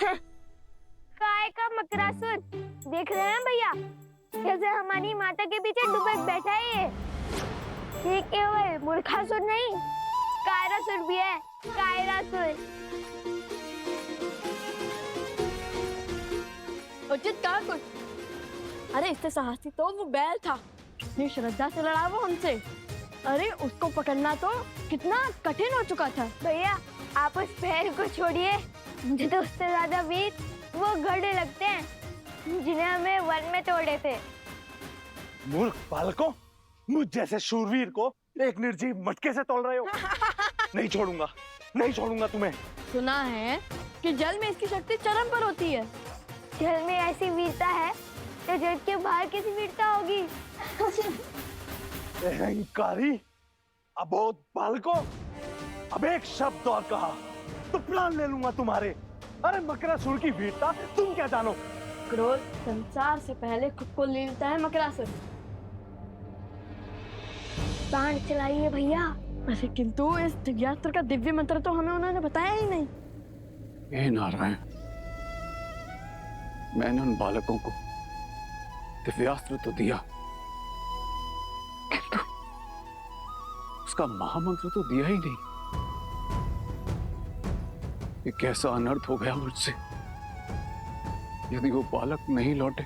काय का मकरासुर देख रहे हैं भैया, कैसे हमारी माता के पीछे दुबक बैठा है ये केवल मूर्खासुर नहीं, कायरासुर भी है, कायरासुर। उचित कहा कुछ? अरे इससे साहसी तो वो बैल था, इतनी श्रद्धा से लड़ा वो हमसे। अरे उसको पकड़ना तो कितना कठिन हो चुका था। भैया आप उस बैल को छोड़िए, मुझे तो उससे ज्यादा वीर वो गधे लगते हैं जिन्हें हमें वन में तोड़े थे। मूर्ख बालकों, मुझ जैसे शूरवीर को एक निर्जीव मटके से तोड़ रहे हो। नहीं छोड़ूंगा, नहीं छोड़ूंगा तुम्हें। सुना है कि जल में इसकी शक्ति चरम पर होती है। जल में ऐसी वीरता है तो जल के बाहर कैसी वीरता होगी? अहंकारी अबोध बालकों, अब एक शब्द और कहा तो प्राण ले लूंगा तुम्हारे। अरे मकरासुर की वीरता तुम क्या जानो? क्रोध संसार से पहले खुद को ले लेता है मकरासुर। बाण चलाइए भैया। अरे किंतु इस दिव्यास्त्र का दिव्य मंत्र तो हमें उन्होंने बताया ही नहीं। हे नारायण, मैंने उन बालकों को दिव्यास्त्र तो दिया, किंतु उसका महामंत्र तो दिया ही नहीं। ये कैसा अनर्थ हो गया मुझसे। यदि वो बालक नहीं लौटे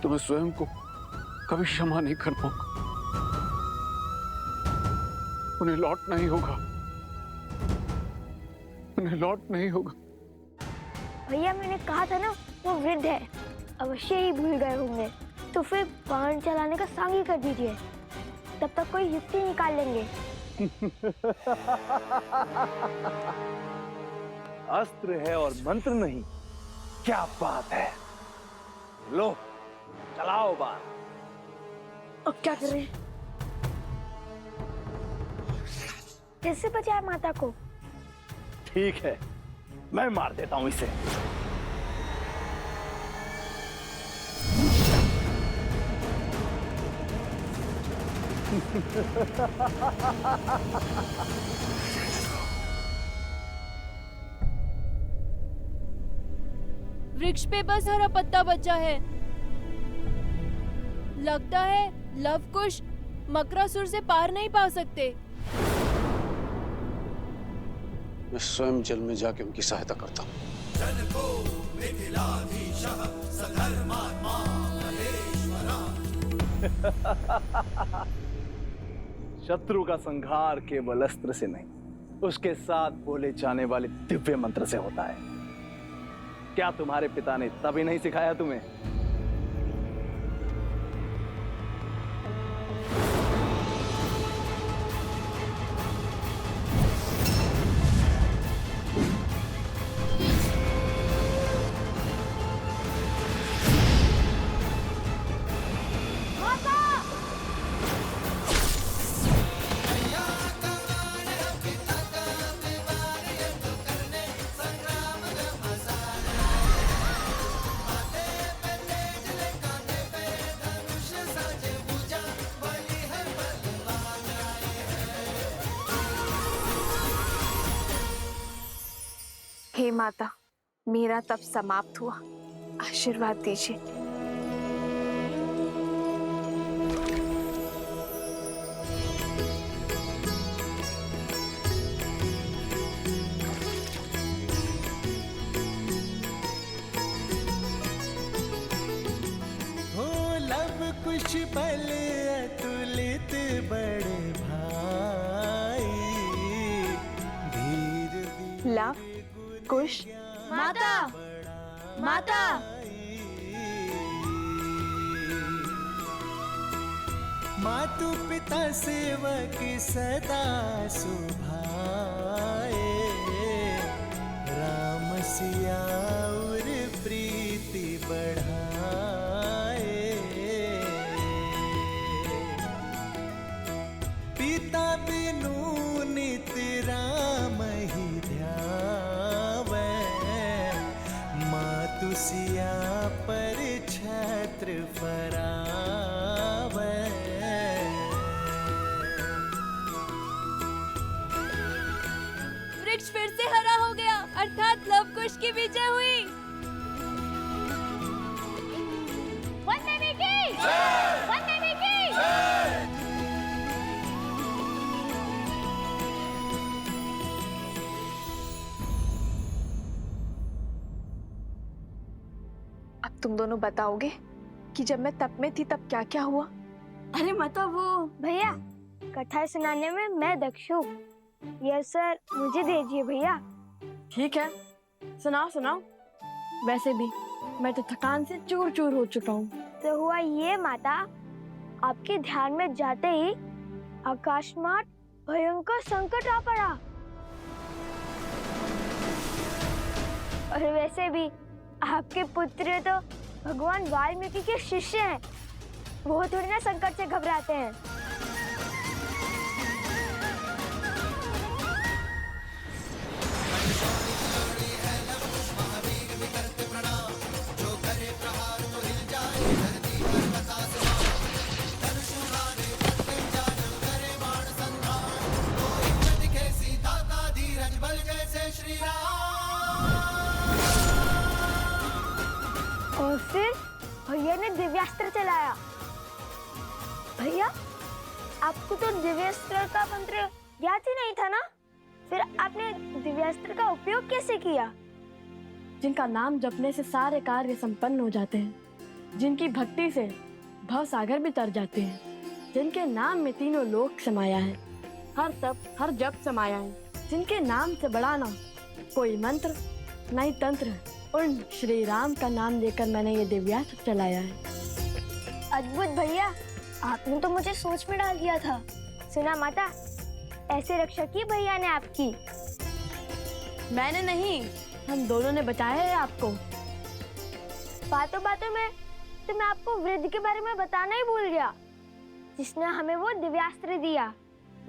तो मैं स्वयं को कभी क्षमा नहीं कर पाऊंगा। उन्हें लौटना ही होगा, उन्हें लौटना ही होगा। भैया मैंने कहा था ना वो वृद्ध है, अवश्य ही भूल गए होंगे। तो फिर बाण चलाने का सांगी कर दीजिए, तब तक कोई युक्ति निकाल लेंगे। अस्त्र है और मंत्र नहीं, क्या बात है। लो चलाओ बाण। अब क्या करें? कैसे बचाए माता को? ठीक है, मैं मार देता हूं इसे। वृक्ष पे बस हरा पत्ता बचा है। लगता है लवकुश मकरासुर से पार नहीं पा सकते। मैं स्वयं जल में जाके उनकी सहायता करता हूँ। शत्रु का संहार केवल अस्त्र से नहीं, उसके साथ बोले जाने वाले दिव्य मंत्र से होता है। क्या तुम्हारे पिता ने तभी नहीं सिखाया तुम्हें? हे माता, मेरा तप समाप्त हुआ, आशीर्वाद दीजिए। हो लव कुछ बल अतुलित बड़े भाई, धीर लव कुश माता, माता, मातु पिता सेवक सदा सुभाए, राम सिया और प्रीति बढ़ाए। पिता बिनु नित राम ही ध्यावे, मातु सिया पर छत्र फरावे। वृक्ष फिर से हरा हो गया, अर्थात लव कुश की विजय हुई। वंदे विकी! वंदे विकी! अब तुम दोनों बताओगे कि जब मैं तप में थी तब क्या क्या हुआ? अरे माता वो भैया, कथा सुनाने में मैं दक्ष हूँ। यस सर, मुझे दीजिए भैया। ठीक है, सुनाओ सुनाओ। वैसे भी मैं तो थकान से चूर चूर हो चुका हूँ। तो हुआ ये माता, आपके ध्यान में जाते ही आकाशमात भयंकर संकट आ पड़ा। और वैसे भी आपके पुत्र तो भगवान वाल्मीकि के शिष्य हैं, वो थोड़ी ना संकट से घबराते हैं। और फिर भैया ने दिव्यास्त्र चलाया। भैया, आपको तो दिव्यास्त्र का मंत्र याद ही नहीं था ना? फिर आपने दिव्यास्त्र का उपयोग कैसे किया? जिनका नाम जपने से सारे कार्य संपन्न हो जाते हैं, जिनकी भक्ति से भव सागर भी तर जाते हैं, जिनके नाम में तीनों लोक समाया है, हर तप हर जप समाया है, जिनके नाम से बड़ा ना कोई मंत्र न ही तंत्र, उन श्री राम का नाम लेकर मैंने ये दिव्यास्त्र चलाया है। अद्भुत भैया, आपने तो मुझे सोच में डाल दिया था। सुना माता, ऐसे रक्षा की भैया ने आपकी। मैंने नहीं, हम दोनों ने बचाया है आपको। बातों बातों में तो मैं आपको वृद्ध के बारे में बताना ही भूल गया, जिसने हमें वो दिव्यास्त्र दिया,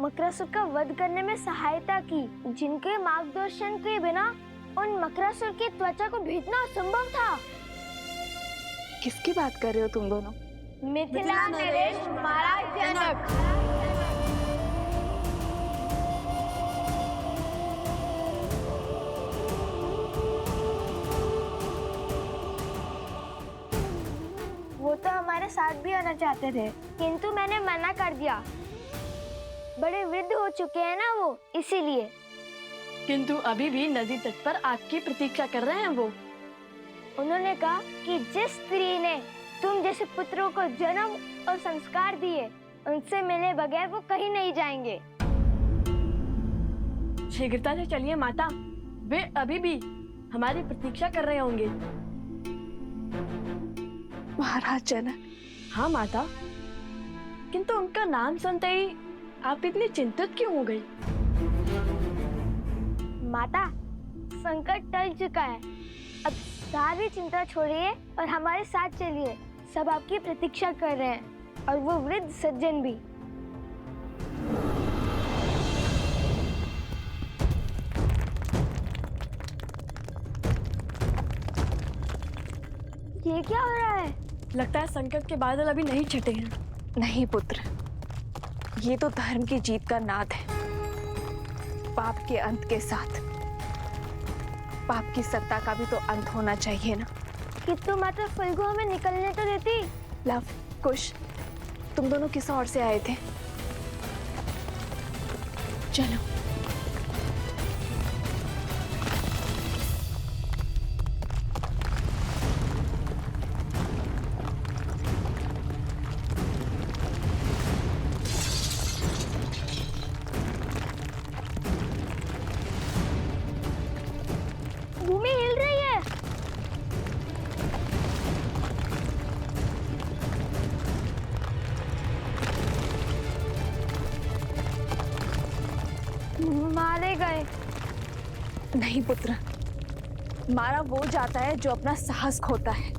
मकरासुर का वध करने में सहायता की, जिनके मार्गदर्शन के बिना उन मकरासुर की त्वचा को भेदना असंभव था। किसकी बात कर रहे हो तुम दोनों? मिथिला नरेश महाराज जनक। वो तो हमारे साथ भी आना चाहते थे, किंतु मैंने मना कर दिया। बड़े वृद्ध हो चुके हैं ना वो, इसीलिए। किंतु अभी भी नदी तट पर आपकी प्रतीक्षा कर रहे हैं वो। उन्होंने कहा कि जिस स्त्री ने तुम जैसे पुत्रों को जन्म और संस्कार दिए, उनसे मिले बगैर वो कहीं नहीं जाएंगे। शीघ्रता से चलिए माता, वे अभी भी हमारी प्रतीक्षा कर रहे होंगे। महाराज जनक। हाँ माता, किंतु उनका नाम सुनते ही आप इतनी चिंतित क्यों हो गई? माता, संकट टल चुका है, अब सारी चिंता छोड़िए और हमारे साथ चलिए। सब आपकी प्रतीक्षा कर रहे हैं, और वो वृद्ध सज्जन भी। ये क्या हो रहा है? लगता है संकट के बादल अभी नहीं छटे हैं। नहीं पुत्र, ये तो धर्म की जीत का नाद है। पाप के अंत के साथ पाप की सत्ता का भी तो अंत होना चाहिए ना। किंतु माता फल्गु हमें निकलने तो देती। लव, कुश, तुम दोनों किस ओर से आए थे? चलो। भूमि हिल रही है। मारे गए। नहीं पुत्र, मारा वो जाता है जो अपना साहस खोता है।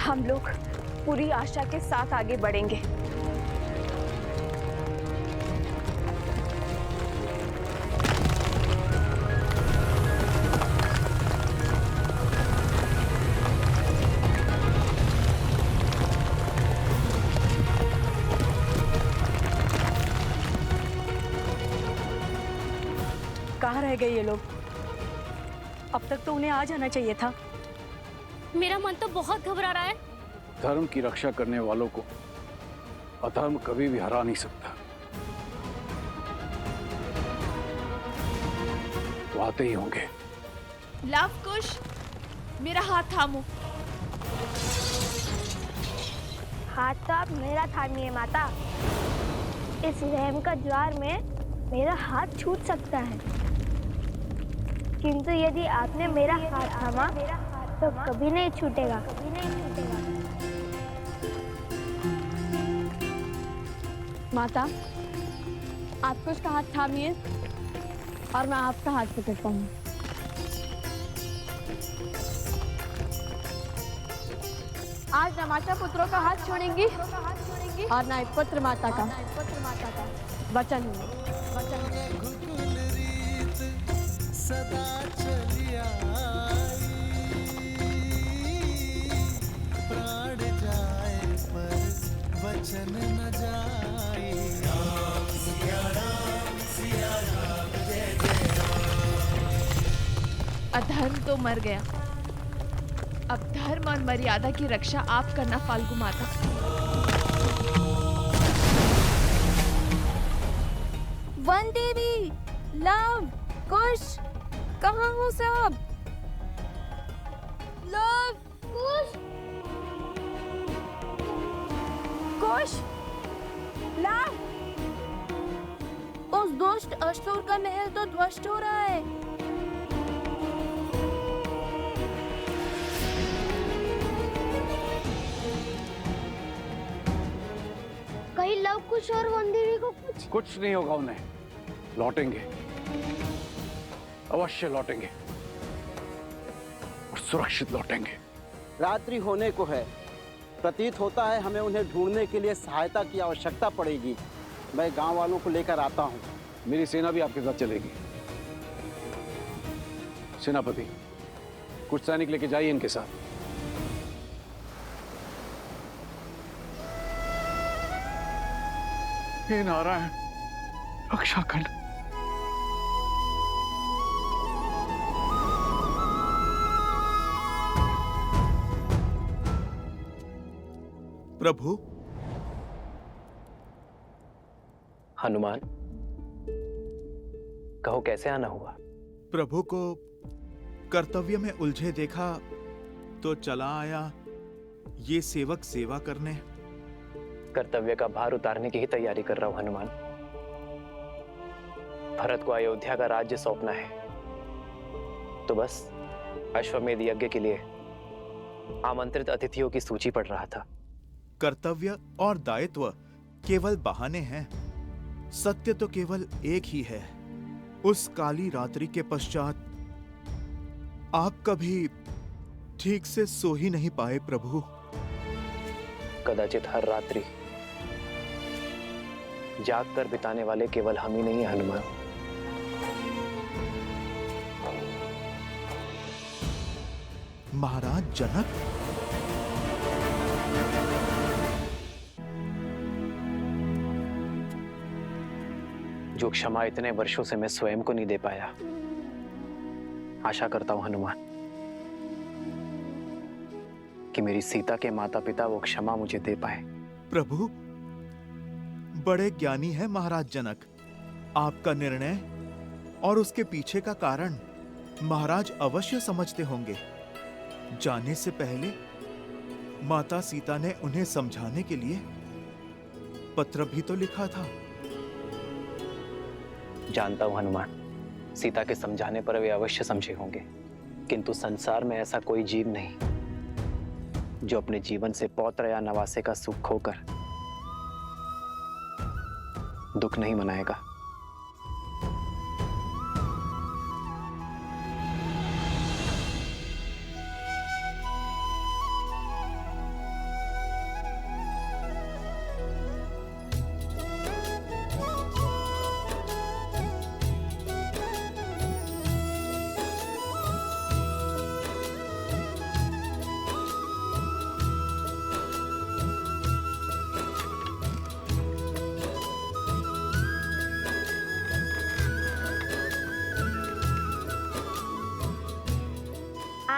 हम लोग पूरी आशा के साथ आगे बढ़ेंगे। कहाँ रह गए ये लोग? अब तक तो उन्हें आ जाना चाहिए था। मेरा मन तो बहुत घबरा रहा है। धर्म की रक्षा करने वालों को अधर्म कभी भी हरा नहीं सकता। वो आते ही होंगे। लव कुश, मेरा हाथ थामो। हाथ तो आप मेरा थामिए माता। इस रहम का ज्वार में मेरा हाथ छूट सकता है, किंतु यदि आपने मेरा हाथ थामा तो कभी नहीं छूटेगा। माता, आप कुछ का हाथ थामिए और मैं आपका हाथ पकड़ता हूँ। आज न माता पुत्रों का हाथ छोड़ेंगी और न पुत्र माता का वचन है। रघुकुल रीत सदा चली आई, प्राण जाए पर वचन न जाए। राम सिया राम जय जय राम। अधर्म तो मर गया, अब धर्म और मर्यादा की रक्षा आप करना फाल्गु माता। वन देवी, लव, कुश, कहाँ हो सब? लव, कुश, कुश, लव। उस दुष्ट असुर का महल तो ध्वस्त हो रहा है। कहीं लव कुश और वंदेवी को कुछ नहीं होगा उन्हें। लौटेंगे, अवश्य लौटेंगे और सुरक्षित लौटेंगे। रात्रि होने को है, प्रतीत होता है हमें उन्हें ढूंढने के लिए सहायता की आवश्यकता पड़ेगी। मैं गांव वालों को लेकर आता हूं। मेरी सेना भी आपके साथ चलेगी। सेनापति, कुछ सैनिक लेके जाइए इनके साथ। हे नारायण, रक्षा कर। प्रभु। हनुमान, कहो कैसे आना हुआ? प्रभु को कर्तव्य में उलझे देखा तो चला आया ये सेवक सेवा करने। कर्तव्य का भार उतारने की ही तैयारी कर रहा हूं हनुमान। भरत को अयोध्या का राज्य सौंपना है, तो बस अश्वमेध यज्ञ के लिए आमंत्रित अतिथियों की सूची पढ़ रहा था। कर्तव्य और दायित्व केवल बहाने हैं, सत्य तो केवल एक ही है। उस काली रात्रि के पश्चात आप कभी ठीक से सो ही नहीं पाए प्रभु। कदाचित हर रात्रि जाग कर बिताने वाले केवल हम ही नहीं हैं हनुमान। महाराज जनक, जो क्षमा इतने वर्षों से मैं स्वयं को नहीं दे पाया, आशा करता हूं हनुमान कि मेरी सीता के माता पिता वो क्षमा मुझे दे पाए। प्रभु बड़े ज्ञानी है महाराज जनक। आपका निर्णय और उसके पीछे का कारण महाराज अवश्य समझते होंगे। जाने से पहले माता सीता ने उन्हें समझाने के लिए पत्र भी तो लिखा था। जानता हूं हनुमान, सीता के समझाने पर वे अवश्य समझे होंगे, किंतु संसार में ऐसा कोई जीव नहीं जो अपने जीवन से पौत्र या नवासे का सुख खोकर दुख नहीं मनाएगा।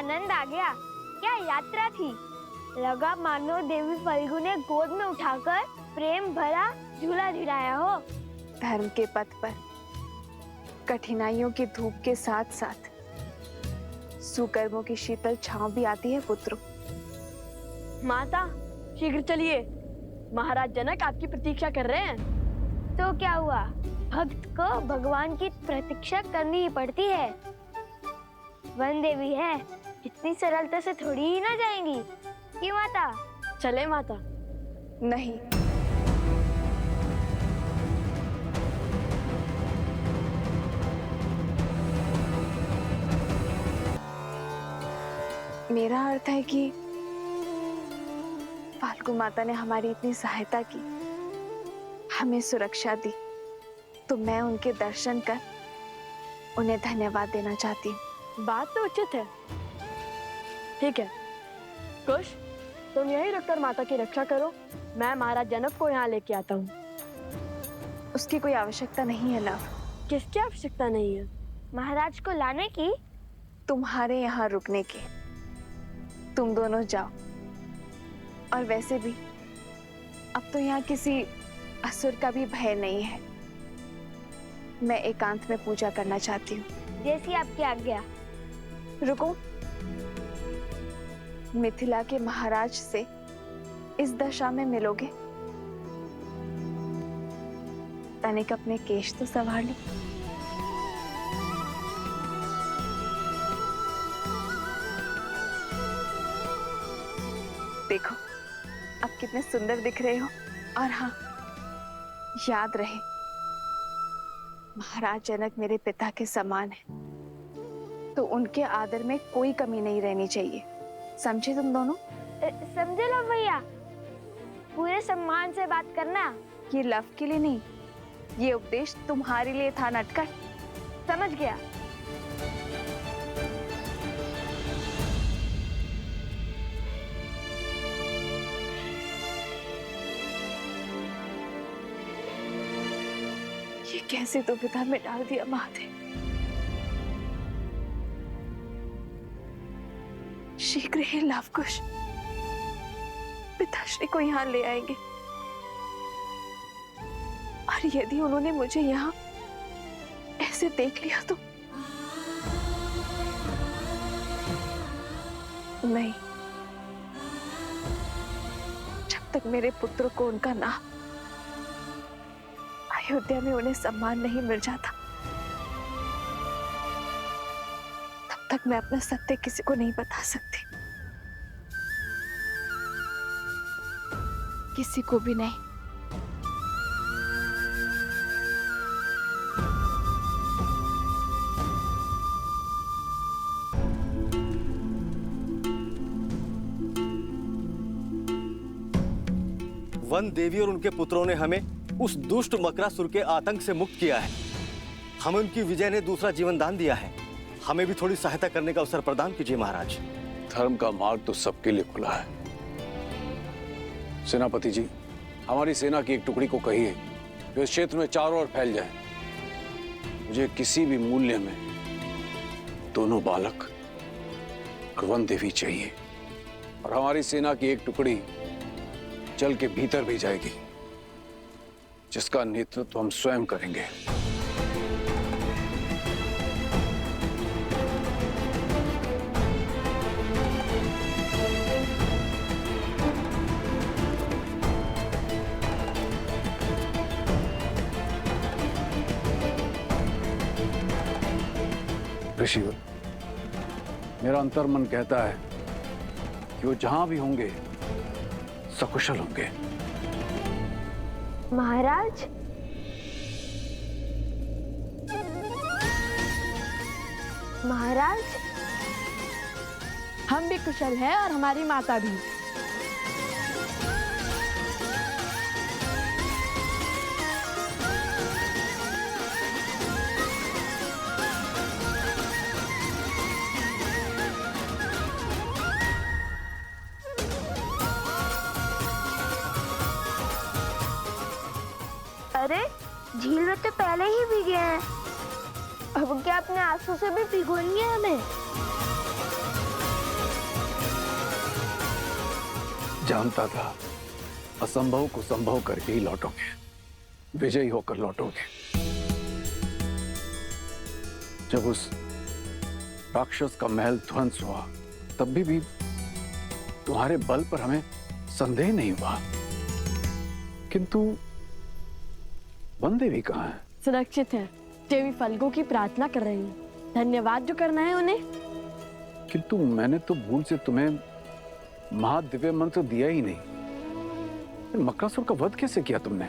आनंद आ गया। क्या यात्रा थी। लगा मानो देवी फल्गु ने गोद में उठाकर प्रेम भरा झूला झुलाया हो। धर्म के पथ पर कठिनाइयों की धूप के साथ साथ सुकर्मों की शीतल छांव भी आती है पुत्रों। माता शीघ्र चलिए, महाराज जनक आपकी प्रतीक्षा कर रहे हैं। तो क्या हुआ, भक्त को भगवान की प्रतीक्षा करनी ही पड़ती है। वन देवी है, इतनी सरलता से थोड़ी ही ना जाएंगी कि माता। चले माता। नहीं, मेरा अर्थ है कि फाल्गु माता ने हमारी इतनी सहायता की, हमें सुरक्षा दी, तो मैं उनके दर्शन कर उन्हें धन्यवाद देना चाहती हूँ। बात तो उचित है। ठीक है कुश, तुम यहीं रुककर माता की रक्षा करो, मैं महाराज जनक को यहाँ लेके आता हूँ। उसकी कोई आवश्यकता नहीं है लव। किसकी आवश्यकता नहीं है? महाराज को लाने की। तुम्हारे यहाँ रुकने की। तुम दोनों जाओ। और वैसे भी अब तो यहाँ किसी असुर का भी भय नहीं है। मैं एकांत में पूजा करना चाहती हूँ। जैसी आपकी आज्ञा। रुको, मिथिला के महाराज से इस दशा में मिलोगे? तनिक अपने केश तो संभाल लो। देखो अब कितने सुंदर दिख रहे हो। और हाँ, याद रहे महाराज जनक मेरे पिता के समान है, तो उनके आदर में कोई कमी नहीं रहनी चाहिए। समझे तुम दोनों? समझे लो भैया, पूरे सम्मान से बात करना। ये लव के लिए नहीं, ये उपदेश तुम्हारे लिए था नटखट। समझ गया। ये कैसे दुविधा में डाल दिया माते। शीघ्र ही लवकुश पिताश्री को यहाँ ले आएंगे, और यदि उन्होंने मुझे यहाँ ऐसे देख लिया तो नहीं। जब तक मेरे पुत्र को उनका नाम अयोध्या में उन्हें सम्मान नहीं मिल जाता, तब तक मैं अपना सत्य किसी को नहीं बता सकती, किसी को भी नहीं। वन देवी और उनके पुत्रों ने हमें उस दुष्ट मकरासुर के आतंक से मुक्त किया है। हमें उनकी विजय ने दूसरा जीवन दान दिया है। हमें भी थोड़ी सहायता करने का अवसर प्रदान कीजिए महाराज। धर्म का मार्ग तो सबके लिए खुला है। सेनापति जी, हमारी सेना की एक टुकड़ी को कहिए जो इस क्षेत्र में चारों ओर फैल जाए। मुझे किसी भी मूल्य में दोनों बालक और वन देवी चाहिए, और हमारी सेना की एक टुकड़ी जल के भीतर भी जाएगी, जिसका नेतृत्व हम स्वयं करेंगे। ऋषिवर, मेरा अंतर्मन कहता है कि वो जहां भी होंगे सकुशल होंगे। महाराज, महाराज, हम भी कुशल हैं और हमारी माता भी। अरे झील में तो पहले ही भीगे हैं, अब क्या अपने आंसू से भी भिगोएंगे हमें? जानता था असंभव को संभव करके ही लौटोगे, विजयी होकर लौटोगे। जब उस राक्षस का महल ध्वंस हुआ तब भी तुम्हारे बल पर हमें संदेह नहीं हुआ, किंतु वनदेवी कहाँ है? सुरक्षित है। देवी फल्गु की प्रार्थना कर रही है, धन्यवाद जो करना है उन्हें। किंतु मैंने तो भूल से तुम्हें महादिव्य मंत्र दिया ही नहीं। मकरासुर का वध कैसे किया तुमने?